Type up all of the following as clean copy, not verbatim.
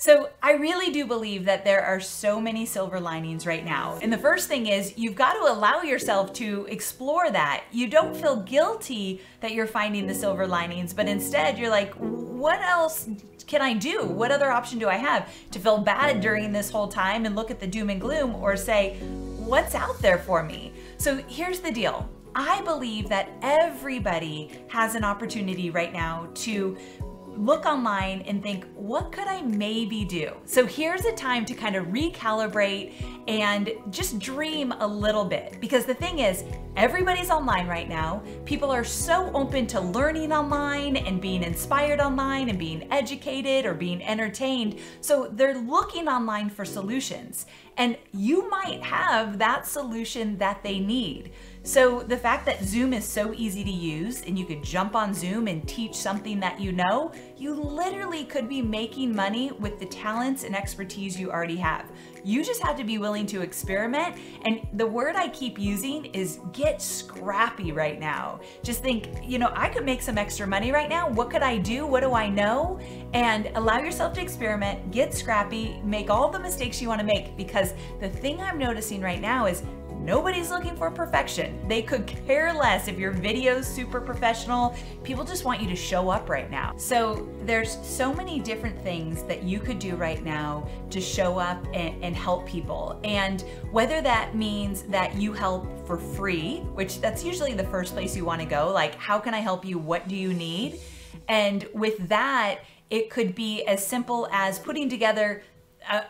So I really do believe that there are so many silver linings right now. And the first thing is you've got to allow yourself to explore that. You don't feel guilty that you're finding the silver linings, but instead you're like, what else can I do? What other option do I have? To feel bad during this whole time and look at the doom and gloom, or say, what's out there for me? So here's the deal. I believe that everybody has an opportunity right now to look online and think, what could I maybe do? So here's a time to kind of recalibrate and just dream a little bit. Because the thing is, everybody's online right now. People are so open to learning online and being inspired online and being educated or being entertained. So they're looking online for solutions. And you might have that solution that they need. So the fact that Zoom is so easy to use and you could jump on Zoom and teach something that you know, you literally could be making money with the talents and expertise you already have. You just have to be willing to experiment. And the word I keep using is get scrappy right now. Just think, I could make some extra money right now. What could I do? What do I know? And allow yourself to experiment, get scrappy, make all the mistakes you want to make. Because the thing I'm noticing right now is nobody's looking for perfection. They could care less if your video's super professional. People just want you to show up right now. So there's so many different things that you could do right now to show up and help people. And whether that means that you help for free, which that's usually the first place you want to go, like, how can I help you? What do you need? And with that, it could be as simple as putting together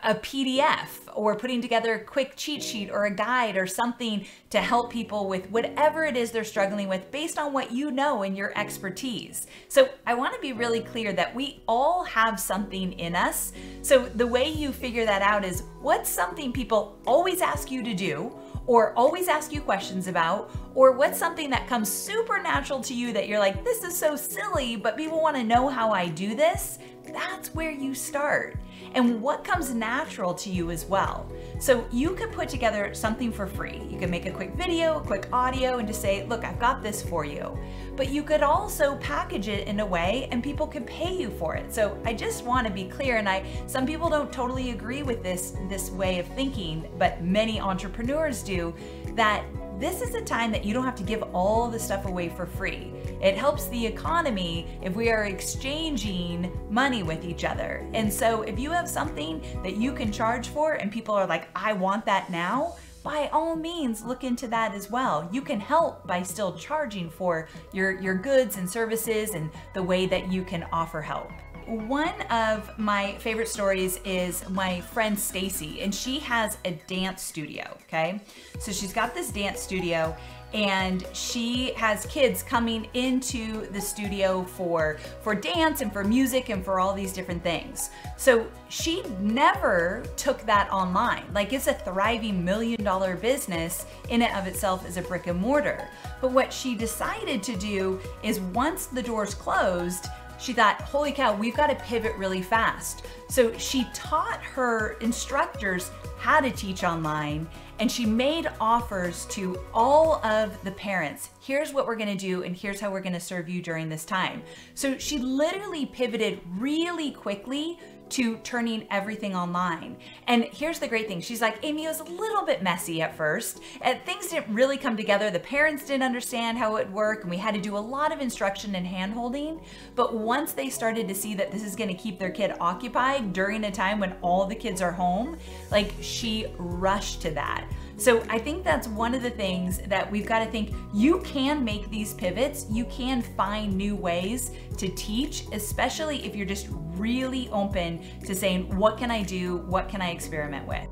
a PDF or putting together a quick cheat sheet or a guide or something to help people with whatever it is they're struggling with based on what you know and your expertise. So I want to be really clear that we all have something in us. So the way you figure that out is, what's something people always ask you to do or always ask you questions about, or what's something that comes super natural to you that you're like, this is so silly, but people want to know how I do this? That's where you start. And what comes natural to you as well. So you could put together something for free. You can make a quick video, a quick audio, and just say, look, I've got this for you. But you could also package it in a way and people could pay you for it. So I just want to be clear, and some people don't totally agree with this way of thinking, but many entrepreneurs do, that this is a time that you don't have to give all the stuff away for free. It helps the economy if we are exchanging money with each other. And so if you have something that you can charge for and people are like, I want that now, by all means, look into that as well. You can help by still charging for your goods and services and the way that you can offer help. One of my favorite stories is my friend Stacy, and she has a dance studio, okay? So she's got this dance studio and she has kids coming into the studio for dance and for music and for all these different things. So she never took that online. Like, it's a thriving $1 million business in and of itself as a brick and mortar. But what she decided to do is, once the doors closed, she thought, holy cow, we've got to pivot really fast. So she taught her instructors how to teach online, and she made offers to all of the parents. Here's what we're gonna do, and here's how we're gonna serve you during this time. So she literally pivoted really quickly to turning everything online. And here's the great thing. She's like, Amy, it was a little bit messy at first. Things didn't really come together. The parents didn't understand how it would work, and we had to do a lot of instruction and hand-holding. But once they started to see that this is gonna keep their kid occupied during a time when all the kids are home, like, she rushed to that. So I think that's one of the things that we've got to think. You can make these pivots. You can find new ways to teach, especially if you're just really open to saying, what can I do? What can I experiment with?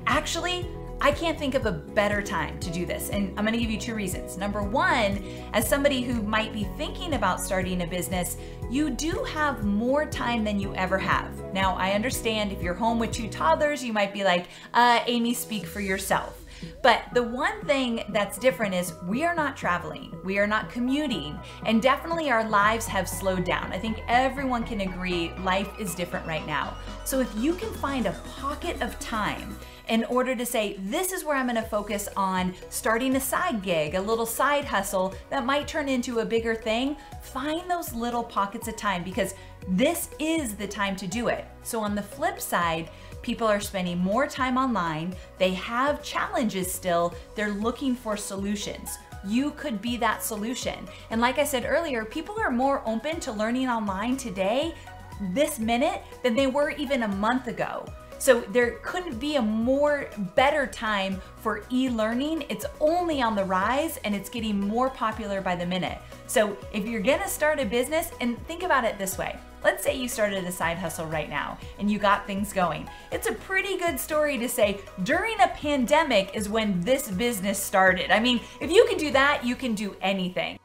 Actually, I can't think of a better time to do this, and I'm gonna give you 2 reasons. Number one, as somebody who might be thinking about starting a business, you do have more time than you ever have. Now, I understand if you're home with 2 toddlers, you might be like, Amy, speak for yourself. But the one thing that's different is we are not traveling, we are not commuting, and definitely our lives have slowed down. I think everyone can agree life is different right now. So if you can find a pocket of time in order to say, this is where I'm gonna focus on starting a side gig, a little side hustle that might turn into a bigger thing, find those little pockets of time, because this is the time to do it. So on the flip side, people are spending more time online. They have challenges still. They're looking for solutions. You could be that solution. And like I said earlier, people are more open to learning online today, this minute, than they were even a month ago. So there couldn't be a better time for e-learning. It's only on the rise and it's getting more popular by the minute. So if you're gonna start a business, and think about it this way, let's say you started a side hustle right now and you got things going. It's a pretty good story to say during a pandemic is when this business started. I mean, if you can do that, you can do anything.